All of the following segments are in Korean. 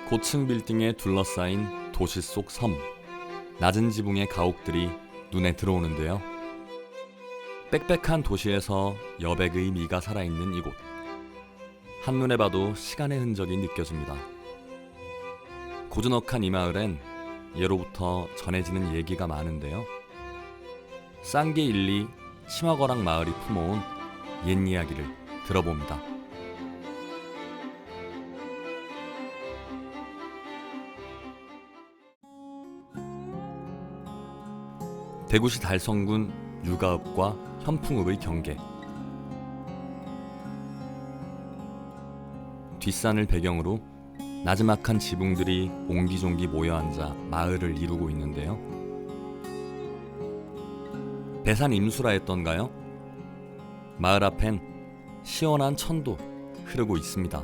고층 빌딩에 둘러싸인 도시 속 섬. 낮은 지붕의 가옥들이 눈에 들어오는데요. 빽빽한 도시에서 여백의 미가 살아있는 이곳. 한눈에 봐도 시간의 흔적이 느껴집니다. 고즈넉한 이 마을엔 예로부터 전해지는 얘기가 많은데요. 쌍계 1, 2 치마거랑 마을이 품어온 옛 이야기를 들어봅니다. 대구시 달성군 유가읍과 현풍읍의 경계. 뒷산을 배경으로 나지막한 지붕들이 옹기종기 모여앉아 마을을 이루고 있는데요. 배산 임수라 했던가요? 마을 앞엔 시원한 천도 흐르고 있습니다.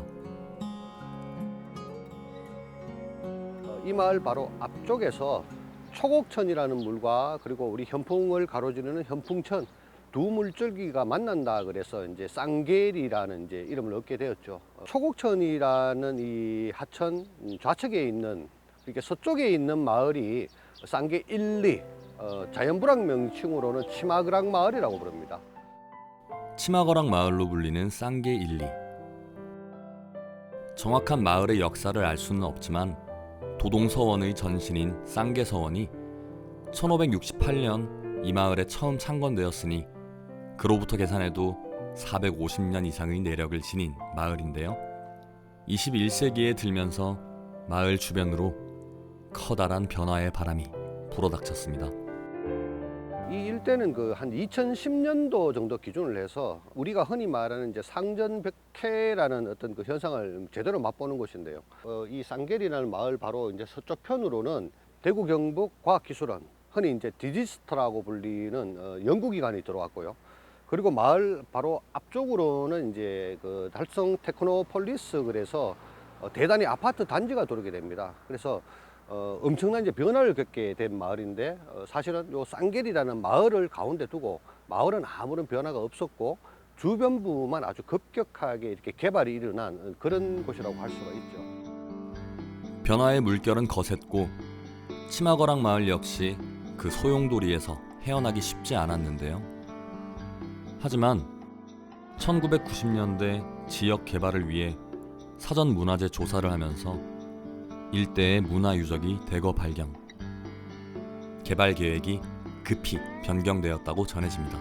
이 마을 바로 앞쪽에서 초곡천이라는 물과 그리고 우리 현풍을 가로지르는 현풍천 두 물줄기가 만난다 그래서 이제 쌍계리라는 이제 이름을 얻게 되었죠. 초곡천이라는 이 하천 좌측에 있는 이렇게 서쪽에 있는 마을이 쌍계 1, 2 자연불황 명칭으로는 치마거락 마을이라고 부릅니다. 치마거락 마을로 불리는 쌍계 1, 2. 정확한 마을의 역사를 알 수는 없지만 도동서원의 전신인 쌍계서원이 1568년 이 마을에 처음 창건되었으니 그로부터 계산해도 450년 이상의 내력을 지닌 마을인데요. 21세기에 들면서 마을 주변으로 커다란 변화의 바람이 불어닥쳤습니다. 이 일대는 한 2010년도 정도 기준을 해서 우리가 흔히 말하는 이제 상전벽해라는 어떤 그 현상을 제대로 맛보는 곳인데요. 이 쌍계리라는 마을 바로 이제 서쪽 편으로는 대구 경북 과학기술원, 흔히 이제 디지스터라고 불리는 연구기관이 들어왔고요. 그리고 마을 바로 앞쪽으로는 이제 그 달성 테크노폴리스 그래서 대단히 아파트 단지가 들어오게 됩니다. 그래서 엄청난 이제 변화를 겪게 된 마을인데 사실은 요 쌍계리라는 마을을 가운데 두고 마을은 아무런 변화가 없었고 주변부만 아주 급격하게 이렇게 개발이 일어난 그런 곳이라고 할 수가 있죠. 변화의 물결은 거셌고 치마거락 마을 역시 그 소용돌이에서 헤어나기 쉽지 않았는데요. 하지만 1990년대 지역 개발을 위해 사전 문화재 조사를 하면서 일대의 문화 유적이 대거 발견. 개발 계획이 급히 변경되었다고 전해집니다.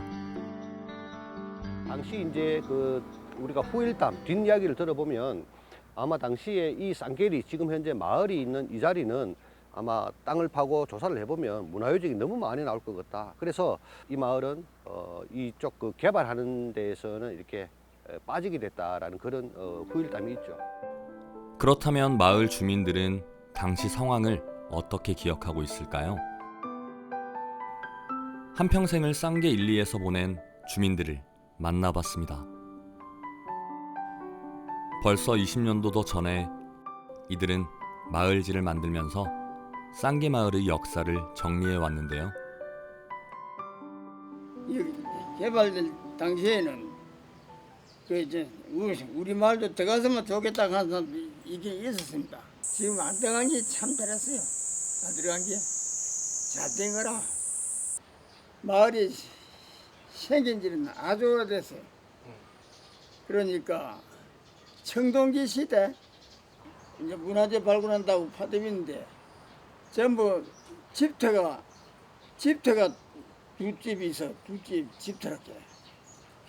당시 이제 우리가 후일담 뒷이야기를 들어보면 아마 당시에 이 쌍계리 지금 현재 마을이 있는 이 자리는 아마 땅을 파고 조사를 해보면 문화유적이 너무 많이 나올 것 같다. 그래서 이 마을은 이쪽 그 개발하는 데에서는 이렇게 빠지게 됐다라는 그런 후일담이 있죠. 그렇다면 마을 주민들은 당시 상황을 어떻게 기억하고 있을까요? 한평생을 쌍계 1, 2에서 보낸 주민들을 만나봤습니다. 벌써 20년도 더 전에 이들은 마을지를 만들면서 쌍계 마을의 역사를 정리해 왔는데요. 개발될 당시에는 그 이제 우리 마을도 들어가서면 좋겠다 하는 사람도 이게 있었습니다. 지금 안 들어간 게 참 잘했어요. 안 들어간 게 잘 된 거라. 마을이 생긴 지는 아주 오래됐어요. 그러니까 청동기 시대 이제 문화재 발굴한다고 파업인데 전부 집터가 두 집이 있어. 두 집 집터랍게.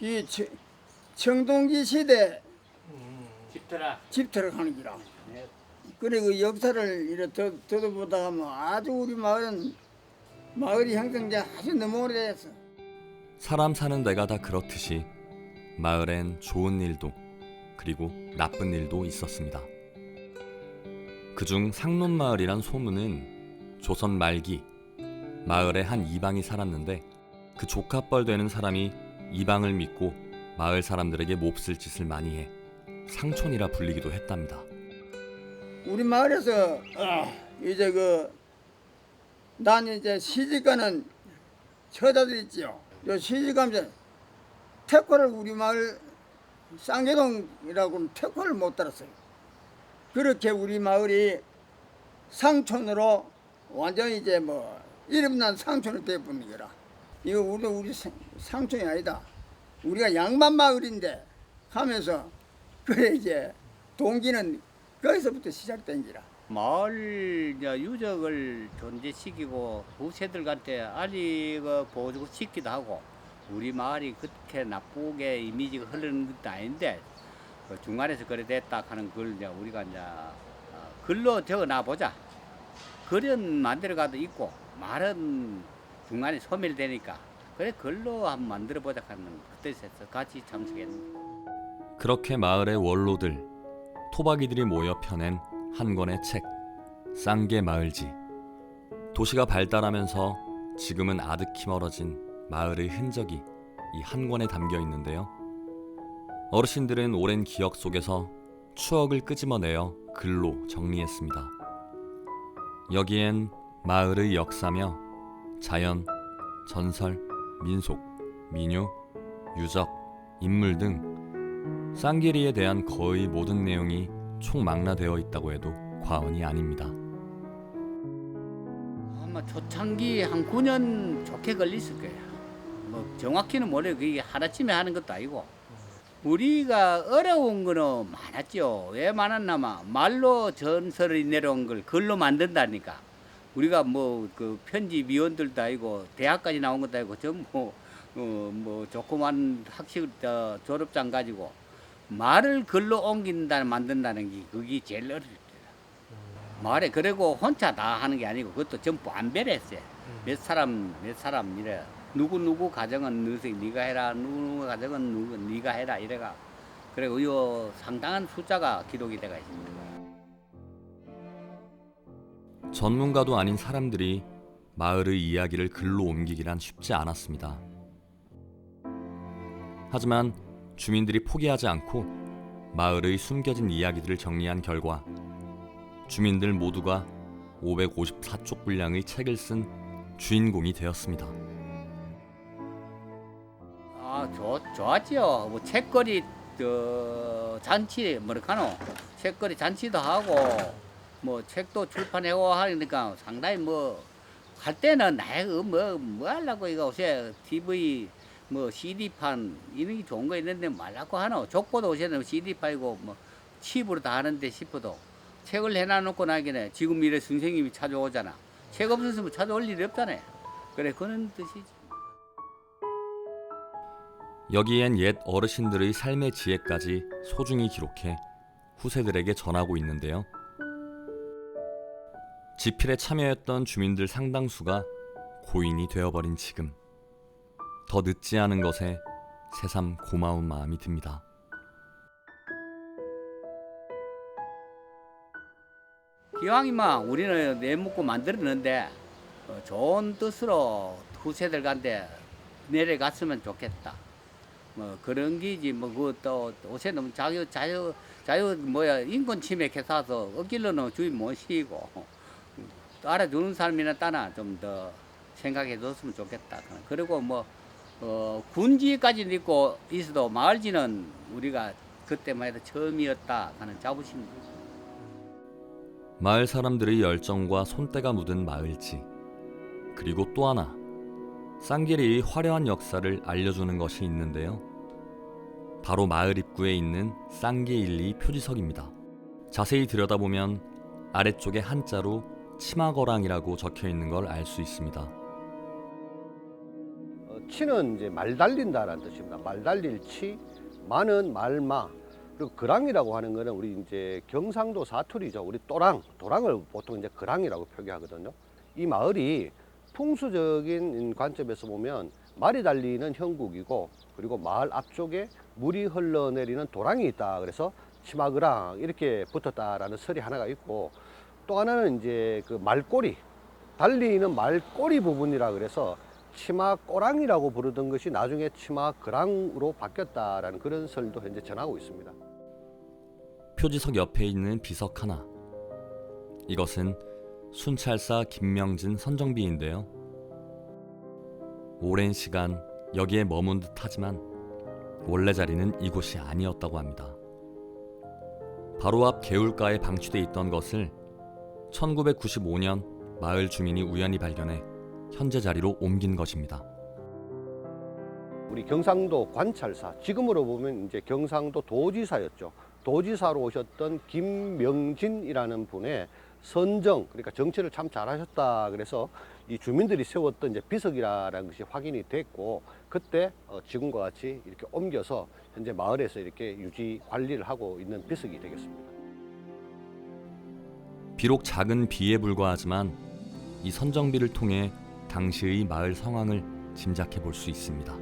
이 청동기 시대 집터락 하는 기라. 그래 그 역사를 이렇게 들어보다 하면 아주 우리 마을이 형성돼 아주 너무 오래됐어. 사람 사는 데가 다 그렇듯이 마을엔 좋은 일도 그리고 나쁜 일도 있었습니다. 그중 상론마을이란 소문은 조선 말기 마을에 한 이방이 살았는데 그 조카뻘 되는 사람이 이방을 믿고 마을 사람들에게 몹쓸 짓을 많이 해 상촌이라 불리기도 했답니다. 우리 마을에서 이제 난 이제 시집가는 처자들 있지요. 요 시집가면서 태코를 우리 마을 쌍계동이라고 태코를 못 달았어요. 그렇게 우리 마을이 상촌으로 완전히 이제 이름난 상촌이 되어버린 거라. 이거 우리 상촌이 아니다. 우리가 양반 마을인데 하면서 그래 이제 동기는 거기서부터 시작된 기라. 마을 유적을 존재시키고 후세들한테 알리고 보여주고 하고 우리 마을이 그렇게 나쁘게 이미지가 흐르는 것도 아닌데 중간에서 그래 됐다 하는 걸 이제 우리가 이제 글로 적어놔 보자. 글은 만들어 가도 있고 말은 중간에 소멸되니까 그래 글로 한번 만들어 보자 하는 그때서 같이 참석했는데. 그렇게 마을의 원로들, 토박이들이 모여 펴낸 한 권의 책, 쌍계 마을지. 도시가 발달하면서 지금은 아득히 멀어진 마을의 흔적이 이 한 권에 담겨 있는데요. 어르신들은 오랜 기억 속에서 추억을 끄집어내어 글로 정리했습니다. 여기엔 마을의 역사며 자연, 전설, 민속, 민요, 유적, 인물 등 쌍계리에 대한 거의 모든 내용이 총망라되어 있다고 해도 과언이 아닙니다. 아마 초창기 한 9년 좋게 걸렸을 거야. 정확히는 모르. 그게 하루쯤에 하는 것도 아니고. 우리가 어려운 거는 많았죠. 왜 많았나마 말로 전설이 내려온 걸 글로 만든다니까. 우리가 그 편집위원들도 아니고 대학까지 나온 것도 아니고 전부 조그만 학식 졸업장 가지고 말을 글로 만든다는 게 그게 제일 어려울 때야. 말에 그리고 혼자 다 하는 게 아니고 그것도 전부 안배했어요. 몇 사람 이래. 누구 가정은 네가 해라. 누구 가정은 네가 해라 이래가. 그리고 요 상당한 숫자가 기록이 돼가 있습니다. 전문가도 아닌 사람들이 마을의 이야기를 글로 옮기기란 쉽지 않았습니다. 하지만 주민들이 포기하지 않고 마을의 숨겨진 이야기들을 정리한 결과 주민들 모두가 554쪽 분량의 책을 쓴 주인공이 되었습니다. 좋았지요. 책거리 잔치 책거리 잔치도 하고 책도 출판하고 하니까 상당히 갈 때는 뭐 하려고 이거 요새 TV CD판 이런 게 좋은 거 있는데 말라고 하노. 족보도 요새는 CD판이고 칩으로 다 하는데 싶어도 책을 해놔놓고 나기는 지금 이래 선생님이 찾아오잖아. 책 없었으면 찾아올 일이 없잖아요. 그래 그런 뜻이지. 여기엔 옛 어르신들의 삶의 지혜까지 소중히 기록해 후세들에게 전하고 있는데요. 집필에 참여했던 주민들 상당수가 고인이 되어버린 지금 더 늦지 않은 것에 새삼 고마운 마음이 듭니다. 기왕이면 우리는 내묻고 만들었는데 좋은 뜻으로 후세들한테 내려갔으면 좋겠다. 그런 게지 그것도 요새 너무 자유 인권 침해해서 어길로는 주인 못 시키고 알아주는 사람이나 따나 좀 더 생각해 줬으면 좋겠다. 그리고 군지까지 있고 있어도 마을지는 우리가 그때만 해도 처음이었다 하는 자부심. 마을 사람들의 열정과 손때가 묻은 마을지, 그리고 또 하나 쌍계리의 화려한 역사를 알려주는 것이 있는데요. 바로 마을 입구에 있는 쌍계일리 표지석입니다. 자세히 들여다보면 아래쪽에 한자로 치마거랑이라고 적혀 있는 걸 알 수 있습니다. 치는 이제 말 달린다라는 뜻입니다. 말 달릴 치, 마는 말마, 그리고 그랑이라고 하는 거는 우리 이제 경상도 사투리죠. 우리 도랑을 보통 이제 그랑이라고 표기하거든요. 이 마을이 풍수적인 관점에서 보면 말이 달리는 형국이고, 그리고 마을 앞쪽에 물이 흘러내리는 도랑이 있다. 그래서 치마그랑 이렇게 붙었다라는 설이 하나가 있고, 또 하나는 이제 그 말꼬리, 달리는 말꼬리 부분이라 그래서 치마 꼬랑이라고 부르던 것이 나중에 치마 그랑으로 바뀌었다라는 그런 설도 현재 전하고 있습니다. 표지석 옆에 있는 비석 하나. 이것은 순찰사 김명진 선정비인데요. 오랜 시간 여기에 머문 듯 하지만 원래 자리는 이곳이 아니었다고 합니다. 바로 앞 개울가에 방치돼 있던 것을 1995년 마을 주민이 우연히 발견해 현재 자리로 옮긴 것입니다. 우리 경상도 관찰사, 지금으로 보면 이제 경상도 도지사였죠. 도지사로 오셨던 김명진이라는 분의 선정, 그러니까 정치를 참 잘하셨다. 그래서 이 주민들이 세웠던 이제 비석이라는 것이 확인이 됐고, 그때 지금과 같이 이렇게 옮겨서 현재 마을에서 이렇게 유지 관리를 하고 있는 비석이 되겠습니다. 비록 작은 비에 불과하지만 이 선정비를 통해 당시의 마을 상황을 짐작해 볼 수 있습니다.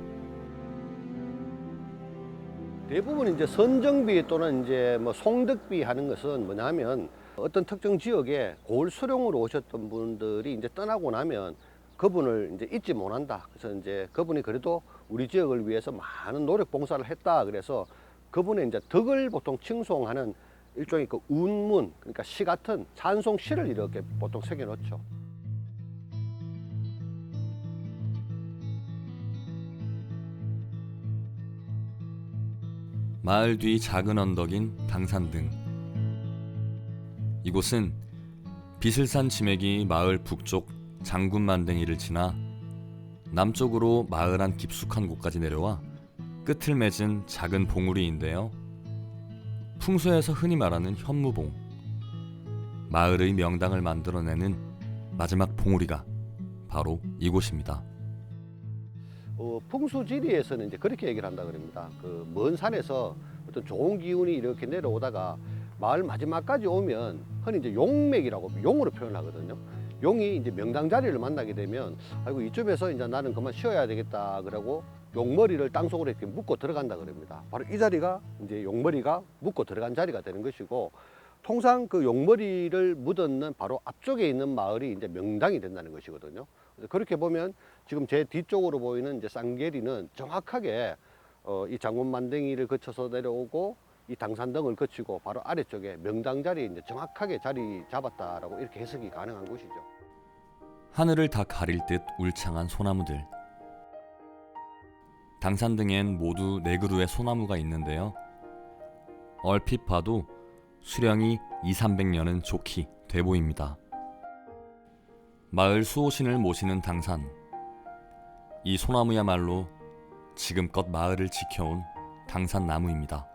대부분 이제 선정비 또는 이제 뭐 송덕비 하는 것은 뭐냐면 어떤 특정 지역에 고을 수령으로 오셨던 분들이 이제 떠나고 나면 그분을 이제 잊지 못한다. 그래서 이제 그분이 그래도 우리 지역을 위해서 많은 노력 봉사를 했다. 그래서 그분의 이제 덕을 보통 칭송하는 일종의 그 운문, 그러니까 시 같은 찬송 시를 이렇게 보통 새겨 놓죠. 마을 뒤 작은 언덕인 당산등. 이곳은 비슬산 지맥이 마을 북쪽 장군만댕이를 지나 남쪽으로 마을 안 깊숙한 곳까지 내려와 끝을 맺은 작은 봉우리인데요. 풍수에서 흔히 말하는 현무봉, 마을의 명당을 만들어내는 마지막 봉우리가 바로 이곳입니다. 풍수지리에서는 이제 그렇게 얘기를 한다 그럽니다. 그 먼 산에서 어떤 좋은 기운이 이렇게 내려오다가 마을 마지막까지 오면 흔히 이제 용맥이라고 용으로 표현하거든요. 용이 이제 명당 자리를 만나게 되면 아이고 이쯤에서 이제 나는 그만 쉬어야 되겠다 그러고 용머리를 땅속으로 이렇게 묻고 들어간다 그럽니다. 바로 이 자리가 이제 용머리가 묻고 들어간 자리가 되는 것이고, 통상 그 용머리를 묻었는 바로 앞쪽에 있는 마을이 이제 명당이 된다는 것이거든요. 그렇게 보면 지금 제 뒤쪽으로 보이는 이제 쌍계리는 정확하게 이 장군만댕이를 거쳐서 내려오고 이 당산등을 거치고 바로 아래쪽에 명당 자리에 이제 정확하게 자리 잡았다라고 이렇게 해석이 가능한 곳이죠. 하늘을 다 가릴 듯 울창한 소나무들. 당산등엔 모두 4그루의 소나무가 있는데요. 얼핏 봐도 수령이 200~300년은 좋게 돼 보입니다. 마을 수호신을 모시는 당산. 이 소나무야말로 지금껏 마을을 지켜온 당산나무입니다.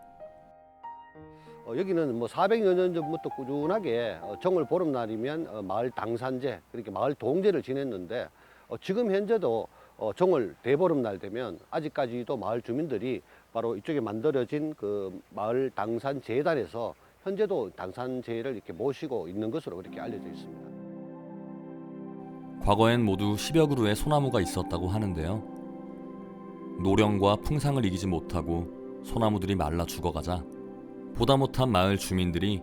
여기는 뭐 400여 년 전부터 꾸준하게 정월 보름날이면 마을 당산제, 그렇게 마을 동제를 지냈는데 지금 현재도 정월 대보름날 되면 아직까지도 마을 주민들이 바로 이쪽에 만들어진 그 마을 당산 재단에서 현재도 당산제를 이렇게 모시고 있는 것으로 그렇게 알려져 있습니다. 과거엔 모두 10여 그루의 소나무가 있었다고 하는데요. 노령과 풍상을 이기지 못하고 소나무들이 말라 죽어가자 보다 못한 마을 주민들이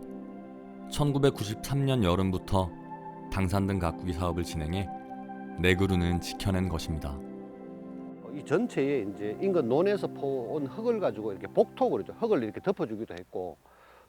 1993년 여름부터 당산등 가꾸기 사업을 진행해 4그루는 지켜낸 것입니다. 이 전체에 이제 인근 논에서 퍼온 흙을 가지고 이렇게 복토 그러죠. 흙을 이렇게 덮어주기도 했고,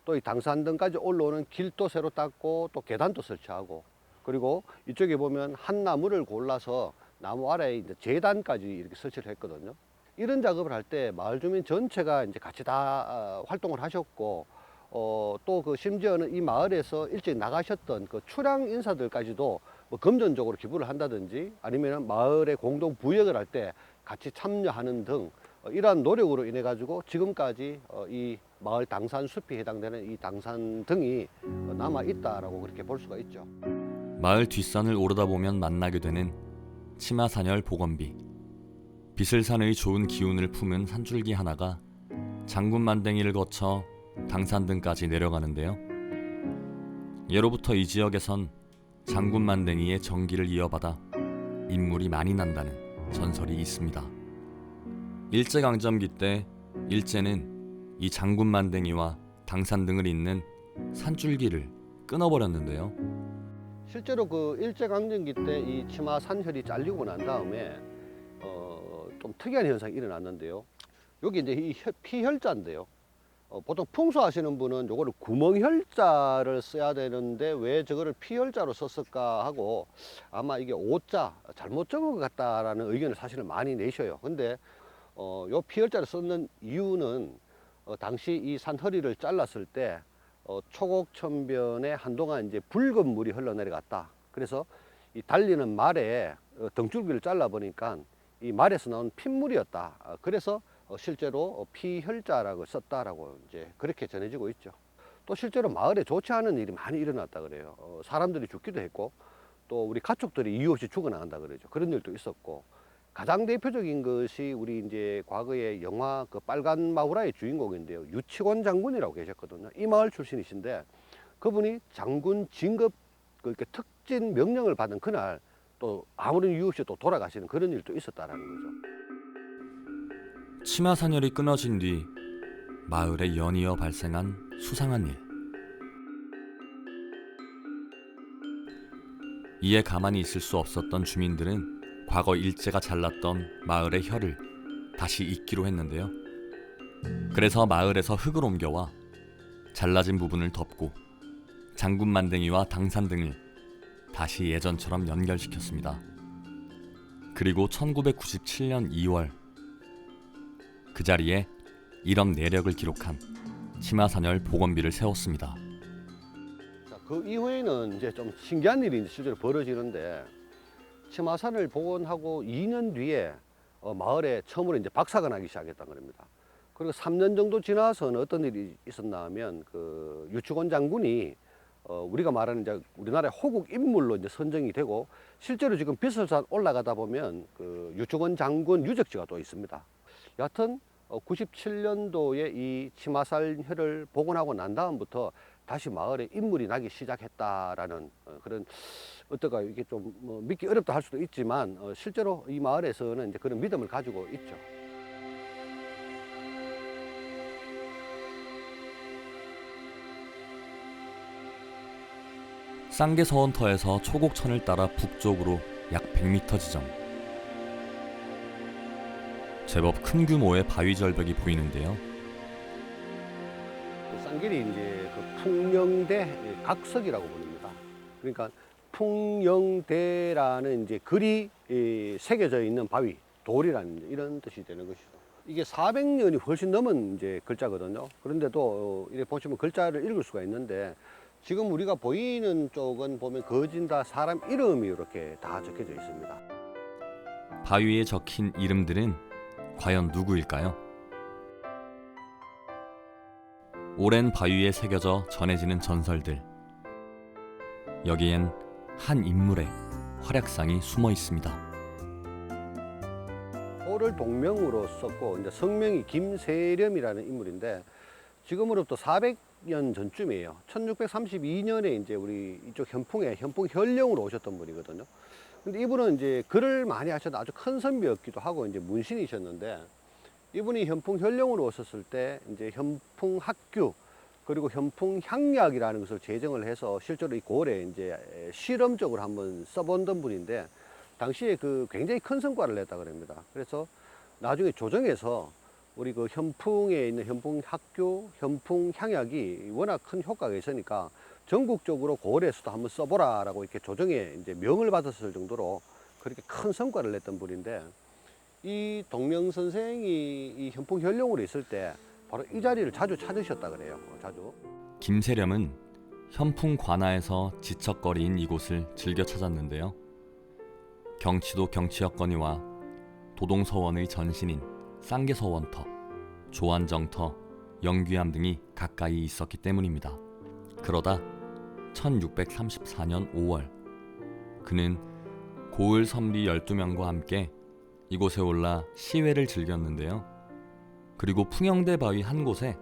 또 이 당산등까지 올라오는 길도 새로 닦고 또 계단도 설치하고, 그리고 이쪽에 보면 한 나무를 골라서 나무 아래에 이제 재단까지 이렇게 설치를 했거든요. 이런 작업을 할 때 마을 주민 전체가 이제 같이 다 활동을 하셨고, 또 그 심지어는 이 마을에서 일찍 나가셨던 그 출향 인사들까지도 뭐 금전적으로 기부를 한다든지 아니면 마을의 공동 부역을 할 때 같이 참여하는 등 이러한 노력으로 인해 가지고 지금까지 이 마을 당산 숲이 해당되는 이 당산 등이 남아 있다라고 그렇게 볼 수가 있죠. 마을 뒷산을 오르다 보면 만나게 되는 치마산열 보건비. 비슬산의 좋은 기운을 품은 산줄기 하나가 장군만댕이를 거쳐 당산등까지 내려가는데요. 예로부터 이 지역에선 장군만댕이의 정기를 이어받아 인물이 많이 난다는 전설이 있습니다. 일제강점기 때 일제는 이 장군만댕이와 당산등을 잇는 산줄기를 끊어버렸는데요. 실제로 그 일제강점기 때 이 치마 산혈이 잘리고 난 다음에 좀 특이한 현상이 일어났는데요. 여기 이제 이 피혈자인데요. 보통 풍수하시는 분은 요거를 구멍혈자를 써야 되는데 왜 저거를 피혈자로 썼을까 하고 아마 이게 오자 잘못 적은 것 같다라는 의견을 사실은 많이 내셔요. 근데 요 피혈자를 썼는 이유는 당시 이 산허리를 잘랐을 때 초곡천변에 한동안 이제 붉은 물이 흘러내려갔다. 그래서 이 달리는 말에 등줄기를 잘라 보니까 이 말에서 나온 핏물이었다. 그래서 실제로 피혈자라고 썼다라고 이제 그렇게 전해지고 있죠. 또 실제로 마을에 좋지 않은 일이 많이 일어났다 그래요. 사람들이 죽기도 했고 또 우리 가축들이 이유 없이 죽어나간다 그러죠. 그런 일도 있었고 가장 대표적인 것이 우리 이제 과거의 영화 그 빨간 마후라의 주인공인데요. 유치권 장군이라고 계셨거든요. 이 마을 출신이신데 그분이 장군 진급 그렇게 특진 명령을 받은 그날 또 아무런 이유 없이 또 돌아가시는 그런 일도 있었다라는 거죠. 치마산열이 끊어진 뒤 마을에 연이어 발생한 수상한 일. 이에 가만히 있을 수 없었던 주민들은 과거 일제가 잘랐던 마을의 혀를 다시 잇기로 했는데요. 그래서 마을에서 흙을 옮겨와 잘라진 부분을 덮고 장군 만댕이와 당산 등을 다시 예전처럼 연결시켰습니다. 그리고 1997년 2월 그 자리에 이런 내력을 기록한 치마산열 복원비를 세웠습니다. 자, 그 이후에는 이제 좀 신기한 일이 이제 실제로 벌어지는데 치마산을 복원하고 2년 뒤에 마을에 처음으로 이제 박사가 나기 시작했다는 겁니다. 그리고 3년 정도 지나서는 어떤 일이 있었나 하면 그 유치권 장군이 우리가 말하는 이제 우리나라의 호국 인물로 이제 선정이 되고 실제로 지금 비설산 올라가다 보면 그 유치권 장군 유적지가 또 있습니다. 여하튼 97년도에 이 치마산혈을 복원하고 난 다음부터 다시 마을에 인물이 나기 시작했다라는 그런 어떨까 이게 좀 믿기 어렵다 할 수도 있지만 실제로 이 마을에서는 이제 그런 믿음을 가지고 있죠. 쌍계서원터에서 초곡천을 따라 북쪽으로 약 100m 지점. 제법 큰 규모의 바위 절벽이 보이는데요. 그 쌍길이 이제 그 풍령대 각석이라고 부릅니다. 그러니까 풍령대라는 이제 글이 새겨져 있는 바위, 돌이라는 이런 뜻이 되는 것이죠. 이게 400년이 훨씬 넘은 이제 글자거든요. 그런데도 이렇게 보시면 글자를 읽을 수가 있는데 지금 우리가 보이는 쪽은 보면 거진 다 사람 이름이 이렇게 다 적혀져 있습니다. 바위에 적힌 이름들은 과연 누구일까요? 오랜 바위에 새겨져 전해지는 전설들. 여기엔 한 인물의 활약상이 숨어 있습니다. 호를 동명으로 썼고 이제 성명이 김세렴이라는 인물인데 지금으로부터 400년 전쯤이에요. 1632년에 이제 우리 이쪽 현풍에 현풍 현령으로 오셨던 분이거든요. 근데 이분은 이제 글을 많이 하셨던 아주 큰 선비였기도 하고 이제 문신이셨는데 이분이 현풍 현령으로 오셨을 때 이제 현풍 학규 그리고 현풍 향약이라는 것을 제정을 해서 실제로 이 고을에 이제 실험적으로 한번 써본던 분인데 당시에 그 굉장히 큰 성과를 냈다 그럽니다. 그래서 나중에 조정해서 우리 그 현풍에 있는 현풍 학교, 현풍 향약이 워낙 큰 효과가 있으니까 전국적으로 고을에서도 한번 써보라라고 이렇게 조정에 이제 명을 받았을 정도로 그렇게 큰 성과를 냈던 분인데 이 동명 선생이 이 현풍 현령으로 있을 때 바로 이 자리를 자주 찾으셨다 그래요. 자주. 김세렴은 현풍 관아에서 지척거리인 이곳을 즐겨 찾았는데요. 경치도 경치였거니와 도동서원의 전신인 쌍계서원터, 조안정터, 영귀암 등이 가까이 있었기 때문입니다. 그러다 1634년 5월 그는 고을 선비 12명과 함께 이곳에 올라 시회를 즐겼는데요. 그리고 풍영대 바위 한 곳에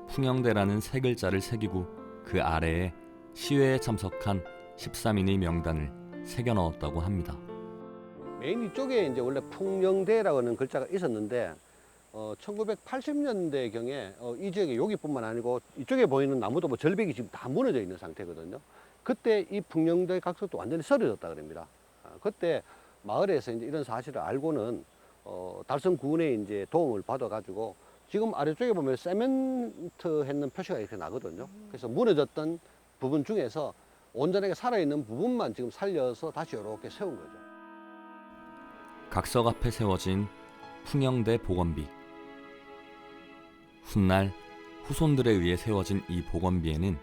풍영대라는 세 글자를 새기고 그 아래에 시회에 참석한 13인의 명단을 새겨 넣었다고 합니다. 메인 이쪽에 이제 원래 풍령대라고 하는 글자가 있었는데 1980년대경에 이 지역에 여기뿐만 아니고 이쪽에 보이는 나무도 뭐 절벽이 지금 다 무너져 있는 상태거든요. 그때 이 풍령대 각석도 완전히 쓰러졌다 그럽니다. 그때 마을에서 이제 이런 사실을 알고는 달성군의 이제 도움을 받아가지고 지금 아래쪽에 보면 세멘트 했는 표시가 이렇게 나거든요. 그래서 무너졌던 부분 중에서 온전하게 살아있는 부분만 지금 살려서 다시 이렇게 세운 거죠. 각석 앞에 세워진 풍영대 복원비. 훗날 후손들에 의해 세워진 이 복원비에는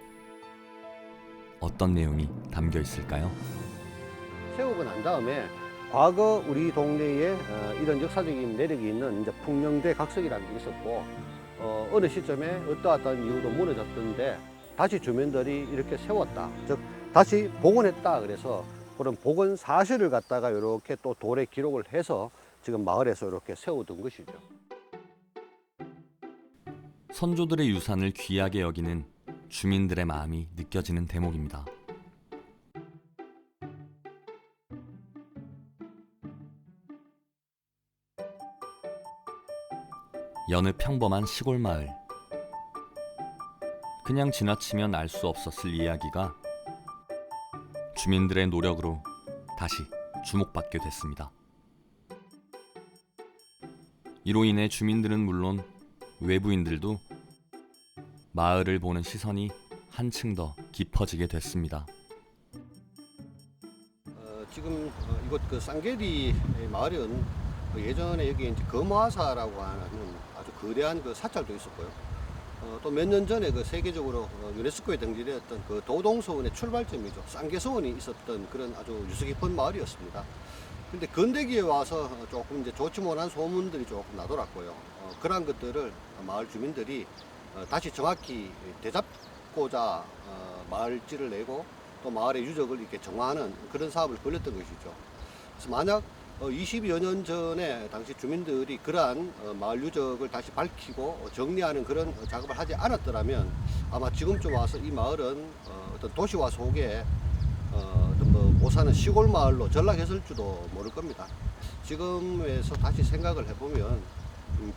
어떤 내용이 담겨 있을까요? 세우고 난 다음에 과거 우리 동네에 이런 역사적인 매력이 있는 이제 풍령대 각석이라는 게 있었고 어느 시점에 어떠한 이유로 무너졌던데 다시 주민들이 이렇게 세웠다. 즉 다시 복원했다. 그래서 그런 복원 사실을 갖다가 이렇게 또 돌에 기록을 해서 지금 마을에서 이렇게 세워둔 것이죠. 선조들의 유산을 귀하게 여기는 주민들의 마음이 느껴지는 대목입니다. 여느 평범한 시골 마을. 그냥 지나치면 알 수 없었을 이야기가 주민들의 노력으로 다시 주목받게 됐습니다. 이로 인해 주민들은 물론 외부인들도 마을을 보는 시선이 한층 더 깊어지게 됐습니다. 지금 이곳 그 쌍계리 마을은 예전에 여기 이제 검화사라고 하는 아주 거대한 그 사찰도 있었고요. 또 몇 년 전에 그 세계적으로 유네스코에 등재되었던 그 도동서원의 출발점이죠. 쌍계서원이 있었던 그런 아주 유서 깊은 마을이었습니다. 근데 근대기에 와서 조금 이제 좋지 못한 소문들이 조금 나돌았고요. 그러한 것들을 마을 주민들이 다시 정확히 되잡고자 마을지를 내고 또 마을의 유적을 이렇게 정화하는 그런 사업을 벌였던 것이죠. 그래서 만약 20여 년 전에 당시 주민들이 그러한 마을 유적을 다시 밝히고 정리하는 그런 작업을 하지 않았더라면 아마 지금쯤 와서 이 마을은 어떤 도시화 속에 어떤 못 사는 시골 마을로 전락했을지도 모를 겁니다. 지금에서 다시 생각을 해보면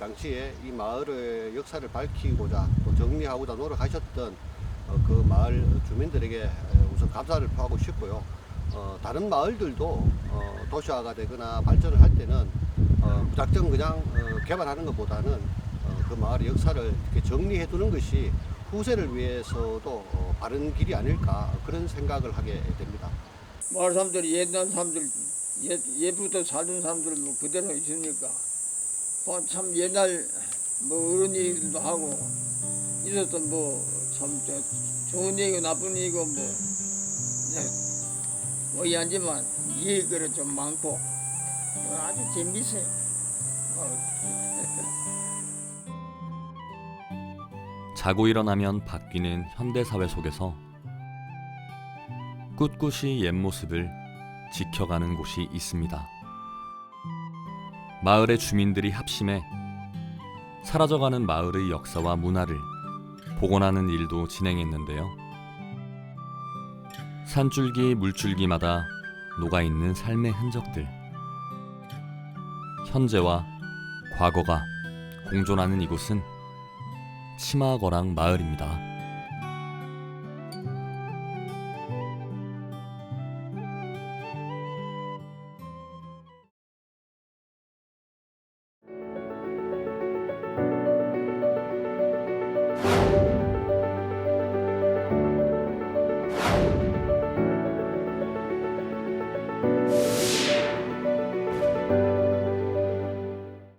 당시에 이 마을의 역사를 밝히고자 또 정리하고자 노력하셨던 그 마을 주민들에게 우선 감사를 표하고 싶고요. 다른 마을들도 도시화가 되거나 발전을 할 때는 무작정 그냥 개발하는 것보다는 그 마을의 역사를 이렇게 정리해 두는 것이 후세를 위해서도 바른 길이 아닐까 그런 생각을 하게 됩니다. 마을 사람들이 옛날 사람들 옛부터 살던 사람들 뭐 그대로 있으니까 참 옛날 뭐 어른 얘기들도 하고 있었던 뭐 참 좋은 얘기고 나쁜 얘기고 뭐 이한지만 얘기가 좀 많고 아주 재밌어요. 자고 일어나면 바뀌는 현대사회 속에서 꿋꿋이 옛 모습을 지켜가는 곳이 있습니다. 마을의 주민들이 합심해 사라져가는 마을의 역사와 문화를 복원하는 일도 진행했는데요. 산줄기 물줄기마다 녹아있는 삶의 흔적들, 현재와 과거가 공존하는 이곳은 치마거랑 마을입니다.